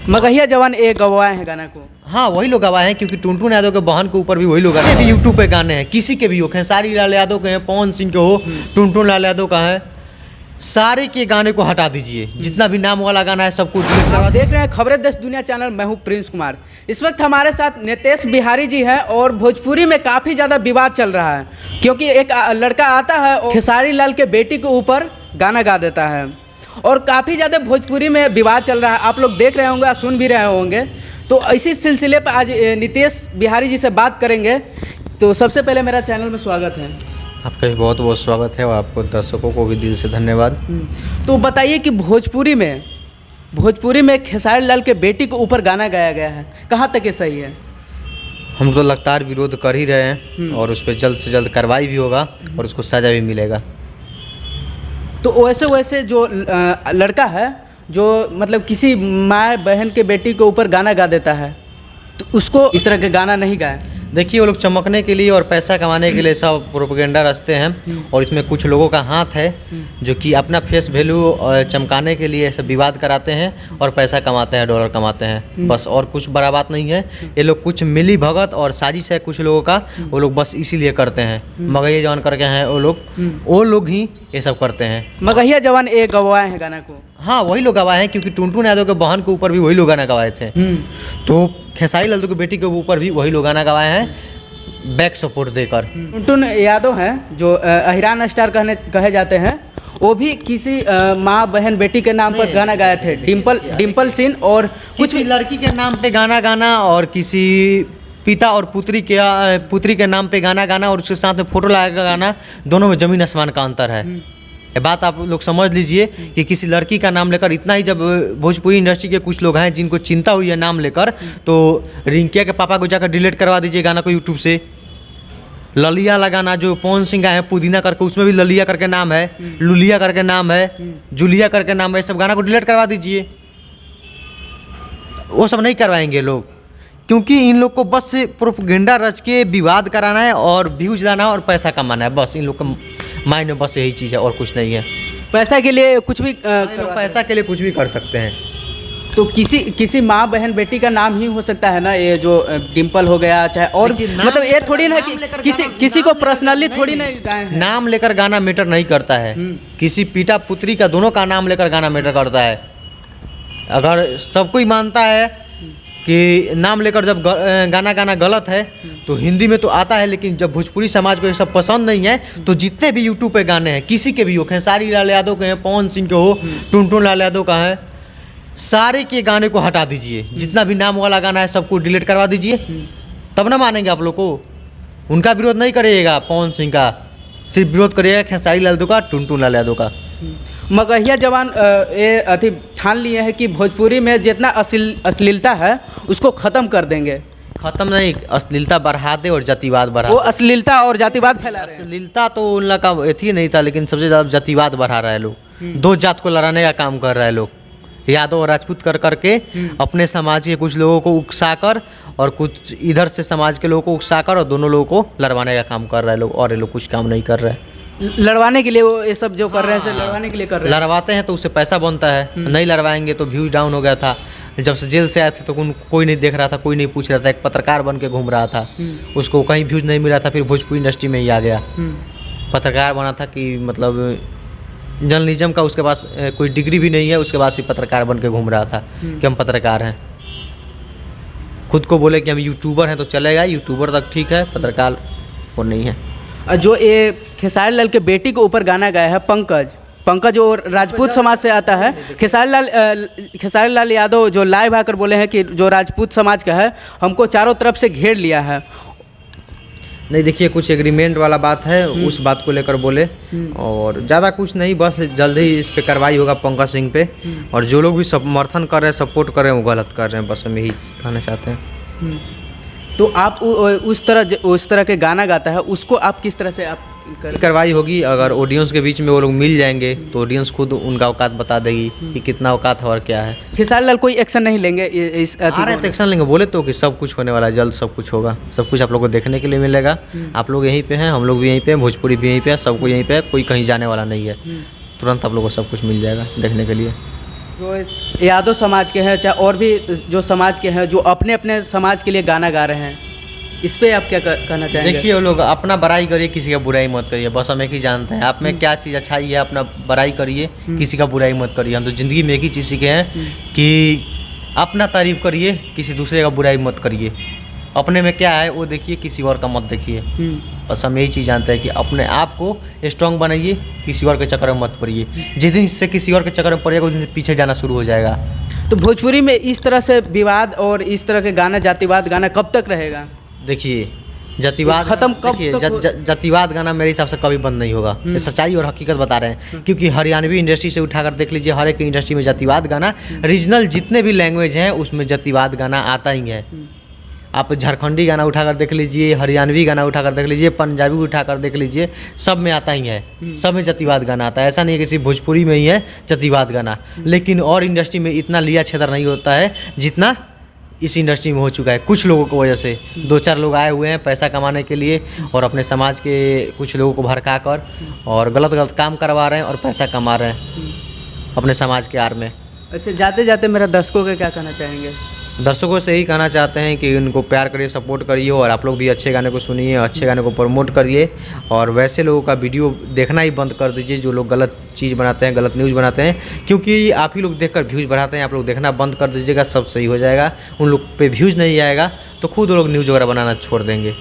मगहिया जवान एक गवाए हैं गाना को। हाँ, वही लोग गवाए हैं क्योंकि टुनटुन यादव के बहन के ऊपर भी वही लोग भी यूट्यूब पे गाने हैं, किसी के भी हो, खेसारी लाल यादव के हैं, पवन सिंह के हो, टुनटुन लाल यादव का है, सारे के गाने को हटा दीजिए। जितना भी नाम वाला गाना है सबको डिलीट करवा। देख रहे हैं खबरें देश दुनिया चैनल, मैं हूं प्रिंस कुमार। इस वक्त हमारे साथ नितेश बिहारी जी हैं और भोजपुरी में काफ़ी ज़्यादा विवाद चल रहा है क्योंकि एक लड़का आता है और खेसारी लाल के बेटी के ऊपर गाना गा देता है और काफ़ी ज़्यादा भोजपुरी में विवाद चल रहा है। आप लोग देख रहे होंगे, सुन भी रहे होंगे। तो इसी सिलसिले पर आज नितेश बिहारी जी से बात करेंगे। तो सबसे पहले मेरा चैनल में स्वागत है। आपका भी बहुत बहुत स्वागत है और आपको दर्शकों को भी दिल से धन्यवाद। तो बताइए कि भोजपुरी में खेसारी लाल के बेटी के ऊपर गाना गाया गया है, कहाँ तक ये सही है? हम तो लगातार विरोध कर ही रहे हैं और उस पर जल्द से जल्द कार्रवाई भी होगा और उसको सजा भी मिलेगा। तो वैसे जो लड़का है जो मतलब किसी माँ बहन के बेटी के ऊपर गाना गा देता है तो उसको इस तरह के गाना नहीं गाए। देखिए, वो लोग चमकने के लिए और पैसा कमाने के लिए सब प्रोपेगेंडा रचते हैं और इसमें कुछ लोगों का हाथ है जो कि अपना फेस वैल्यू चमकाने के लिए सब विवाद कराते हैं और पैसा कमाते हैं, डॉलर कमाते हैं, बस। और कुछ बड़ा बात नहीं है। ये लोग कुछ मिली भगत और साजिश है कुछ लोगों का, वो लोग बस इसीलिए करते हैं। मगहिया जवान करके हैं वो लोग ही ये सब करते हैं। मगहिया जवान एक गवाए हैं गाना को। हाँ, वही लोग गवाए हैं क्योंकि टुनटुन यादव के बहन के ऊपर भी वही लोग गाना गवाए थे। तो खेसारी लाल के बेटी के ऊपर भी वही लोग गाना गवाए हैं बैक सपोर्ट देकर। टुनटुन यादव हैं जो अहिरान स्टार कहे जाते हैं, वो भी किसी माँ बहन बेटी के नाम पर गाना गाए थे, डिम्पल सिंह, और किसी लड़की के नाम पे गाना गाना और किसी पिता और पुत्री के नाम पे गाना गाना और उसके साथ में फोटो लगा गाना, दोनों में जमीन आसमान का अंतर है। ये बात आप लोग समझ लीजिए कि किसी लड़की का नाम लेकर इतना ही, जब भोजपुरी इंडस्ट्री के कुछ लोग हैं जिनको चिंता हुई है नाम लेकर, तो रिंकिया के पापा को जाकर डिलीट करवा दीजिए गाना को यूट्यूब से। ललिया लगाना जो पवन सिंह का है पुदीना करके, उसमें भी ललिया करके नाम है, लुलिया करके नाम है, जुलिया करके नाम है, सब गाना को डिलीट करवा दीजिए। वो सब नहीं करवाएंगे लोग क्योंकि इन लोग को बस प्रोपेगेंडा रच के विवाद कराना है और व्यूज लाना है और पैसा कमाना है, बस। इन लोग का माइंड में बस यही चीज़ है और कुछ नहीं है। पैसा के लिए कुछ भी कर सकते हैं। तो किसी माँ बहन बेटी का नाम ही हो सकता है ना, ये जो डिम्पल हो गया चाहे और, मतलब ये थोड़ी ना कि किसी को पर्सनली थोड़ी ना गाए हैं। नाम लेकर गाना मैटर नहीं करता है। किसी पिता पुत्री का, दोनों का नाम लेकर गाना मैटर करता है। अगर सब कोई मानता है कि नाम लेकर जब गाना गलत है तो हिंदी में तो आता है, लेकिन जब भोजपुरी समाज को ये सब पसंद नहीं है तो जितने भी यूट्यूब पे गाने हैं, किसी के भी हो, खेसारी लाल यादव के हैं, पवन सिंह के हो, टुनटुन लाल यादव का है, सारे के गाने को हटा दीजिए। जितना भी नाम वाला गाना है सबको डिलीट करवा दीजिए, तब ना मानेंगे आप लोग को। उनका विरोध नहीं करिएगा पवन सिंह का, सिर्फ विरोध करिएगा खेसारी लाल यादव का, टुनटुन लाल यादव का। मगहिया जवान ये ठान लिए हैं कि भोजपुरी में जितना अश्लीलता है उसको ख़त्म कर देंगे। ख़त्म नहीं, अश्लीलता बढ़ा दे और जातिवाद बढ़ा। वो अश्लीलता और जातिवाद फैला रहे हैं। अश्लीलता तो उन लोग का एथी नहीं था, लेकिन सबसे ज़्यादा जातिवाद बढ़ा रहा है लोग। दो जात को लड़ाने का काम कर रहे हैं लोग, यादव और राजपूत करके अपने समाज के कुछ लोगों को उकसाकर और कुछ इधर से समाज के लोगों को उकसाकर और दोनों लोगों को लड़वाने का काम कर रहे हैं लोग। और ये लोग कुछ काम नहीं कर रहे हैं। लड़वाने के लिए वो ये सब जो कर रहे हैं, लड़वाने के लिए कर रहे हैं। लड़वाते हैं तो उससे पैसा बनता है, नहीं लड़वाएंगे तो व्यूज डाउन हो गया था। जब से जेल से आए थे तो कोई नहीं देख रहा था, कोई नहीं पूछ रहा था। एक पत्रकार बन के घूम रहा था, उसको कहीं व्यूज नहीं मिला था, फिर भोजपुरी इंडस्ट्री में ही आ गया। पत्रकार बना था कि मतलब जर्नलिज्म का उसके पास कोई डिग्री भी नहीं है, उसके बाद से पत्रकार बन के घूम रहा था कि हम पत्रकार हैं। खुद को बोले कि हम यूट्यूबर हैं तो चलेगा, यूट्यूबर तक ठीक है, पत्रकार वो नहीं है। जो ये खेसारी लाल के बेटी के ऊपर गाना गाया है पंकज और राजपूत समाज से आता है। खेसारी लाल यादव जो लाइव आकर बोले हैं कि जो राजपूत समाज का है हमको चारों तरफ से घेर लिया है। नहीं, देखिए, कुछ एग्रीमेंट वाला बात है, उस बात को लेकर बोले और ज़्यादा कुछ नहीं, बस जल्द ही इस पे कार्रवाई होगा पंकज सिंह पे। और जो लोग भी समर्थन कर रहे हैं, सपोर्ट कर रहे हैं, वो गलत कर रहे हैं, बस हम यही कहना चाहते हैं। तो आप उस तरह के गाना गाता है, उसको आप किस तरह से आप कार्रवाई होगी? अगर ऑडियंस के बीच में वो लोग मिल जाएंगे तो ऑडियंस खुद उनका औकात बता देगी कि कितना औकात है और क्या है। खेसारी लाल कोई एक्शन नहीं लेंगे? तो एक्शन लेंगे, बोले तो कि सब कुछ होने वाला है, जल्द सब कुछ होगा, सब कुछ आप लोग को देखने के लिए मिलेगा। आप लोग यहीं पे हैं, हम लोग भी यहीं पे हैं, भोजपुरी भी यहीं पे है, सबको यहीं पे है, कोई कहीं जाने वाला नहीं है। तुरंत आप लोग को सब कुछ मिल जाएगा देखने के लिए। जो यादव समाज के हैं चाहे और भी जो समाज के हैं जो अपने अपने समाज के लिए गाना गा रहे हैं, इस पे आप क्या कहना चाहेंगे? देखिए वो लोग अपना बड़ाई करिए, किसी का बुराई मत करिए, बस हम एक ही जानते हैं आप में क्या चीज़ अच्छाई है, अपना बड़ाई करिए, किसी का बुराई मत करिए। हम तो ज़िंदगी में एक ही चीज़ सीखे हैं कि अपना तारीफ करिए, किसी दूसरे का बुराई मत करिए। अपने में क्या है वो देखिए, किसी और का मत देखिए। बस हम यही चीज़ जानते हैं कि अपने आप को स्ट्रांग बनाइए, किसी और के चक्कर में मत पड़िए। जिस दिन से किसी और के चक्कर में पड़िएगा उस दिन पीछे जाना शुरू हो जाएगा। तो भोजपुरी में इस तरह से विवाद और इस तरह के गाना, जातिवाद गाना कब तक रहेगा? देखिए जातिवाद खत्म कब देखिए तक जातिवाद गाना मेरे हिसाब से कभी बंद नहीं होगा। ये सच्चाई और हकीकत बता रहे हैं, क्योंकि हरियाणवी इंडस्ट्री से उठाकर देख लीजिए, हर एक इंडस्ट्री में जातिवाद गाना, रीजनल जितने भी लैंग्वेज हैं उसमें जातिवाद गाना आता ही है। आप झारखंडी गाना उठाकर देख लीजिए, हरियाणवी गाना उठाकर देख लीजिए, पंजाबी उठाकर देख लीजिए, सब में आता ही है, सब में जातिवाद गाना आता है। ऐसा नहीं है कि सिर्फ भोजपुरी में ही है जातिवाद गाना, लेकिन और इंडस्ट्री में इतना लिया छेदर नहीं होता है जितना इस इंडस्ट्री में हो चुका है। कुछ लोगों की वजह से 2-4 लोग आए हुए हैं पैसा कमाने के लिए और अपने समाज के कुछ लोगों को भड़का कर और गलत काम करवा रहे हैं और पैसा कमा रहे हैं अपने समाज के आड़ में। अच्छा, जाते जाते मेरा दर्शकों को क्या कहना चाहेंगे? दर्शकों से यही कहना चाहते हैं कि उनको प्यार करिए, सपोर्ट करिए और आप लोग भी अच्छे गाने को सुनिए, अच्छे गाने को प्रमोट करिए और वैसे लोगों का वीडियो देखना ही बंद कर दीजिए जो लोग गलत चीज़ बनाते हैं, गलत न्यूज़ बनाते हैं, क्योंकि आप ही लोग देखकर व्यूज़ बढ़ाते हैं। आप लोग देखना बंद कर दीजिएगा, सब सही हो जाएगा। उन लोग पे व्यूज़ नहीं आएगा तो खुद वो लोग न्यूज़ वगैरह बनाना छोड़ देंगे।